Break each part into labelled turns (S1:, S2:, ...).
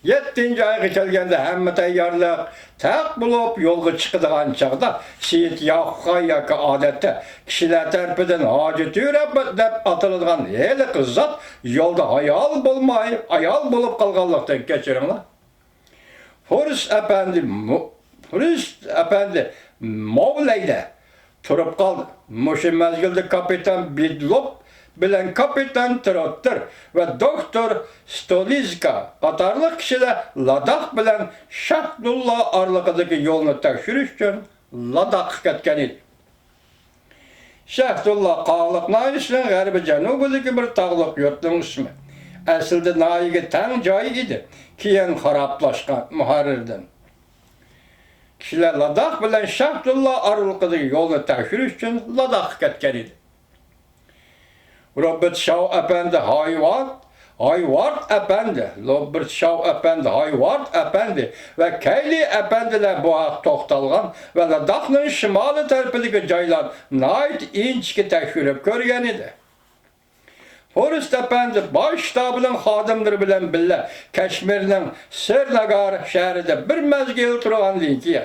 S1: 7. ayga kelgende hemme tayyorlik taq bulup yolga chiqadigan chaqda Seyit Yaqub'a yoki odatda kishilar tarafidan hojat yurab deb ataladigan heli qizzat yo'lda ayol bo'lib qolganlikdan kechiringlar. Furst efendi Mavlayda turib qoldi. Mushu mezgilda kapitan Bidlop bilen kapitan Trotter ve doktor Stolizka qatarlıq kişiler Ladakh bilen Şahdullah arlıqıdaki yolunu tekşiriş için Ladakh ketken idi. Şahdullah Qağlıq nayisinin g'arbi janubidagi bir tağlıq yurtning ismi. Aslida nayiga tang joyi idi. Keyin xarablaşgan muharrirdan. Kişiler Ladakh bilen Şahdullah arlıqıdaki yolunu tekşiriş için Ladakh ketken idi. Robert Shaw Efendi Hayward Efendi ve Kayli Efendiler bu haq to'xtalgan ve Ladakh'ın şimali tarafındaki joylar nayt inchki tekshirib ko'rgan edi. Forrest Efendi bosh shtabining xodimlari bilan birga Kashmirning Srinagar shahrida bir mezgil turgandan keyin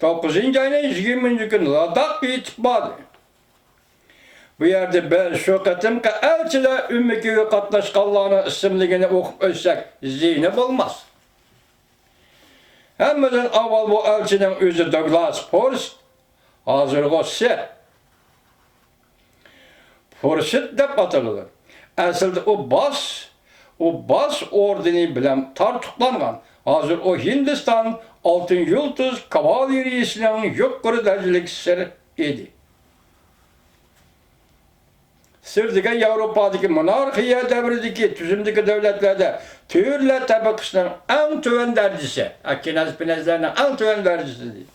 S1: 9-oyning 20 kuni Ladakh yetib bordi. Bu yerde ben şu katimki elçiler ümmükiye katlaşkanlarının isimligini okup ölsek ziynep olmaz. Hemmeden avval bu elçinin özü Douglas Forrest, hazırgı Sir. Forrest dep atılır. Aslında o bas ordeni bilen tartıklangan, hazır o Hindistan Altın Yıldız Kavaleriyasının yukarı derecelik Sir idi. Sırdıga Avrupa'daki monarxiya devrideki tüzümdeki devletlerde türlü tabakasının en tüven derecesi, Akkinaz-Pinazlarının en tüven derecesi değil.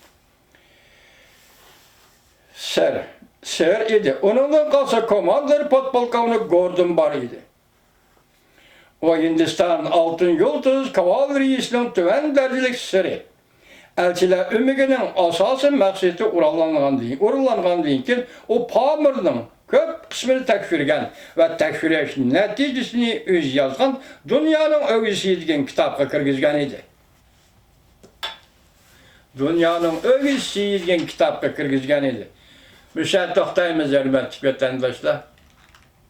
S1: Sir idi. Onunla kalsa komandır podpolkovnik Gordon var idi. O Hindistan Altın Yıldız Kavaleriyasının tüven derecelik siri. Elçiler ümiginin asası məqsədi uğurlanğan deyin o Pamir'nin köp kısmını tekfirgen ve tekfiriş neticesini öz yazgan dünyanın ögüsü edigen kitapka kirgizgen idi. Dünyanın ögüsü edigen kitapka kirgizgen idi. Müşahit toxtayımız elbette vatandaşlar.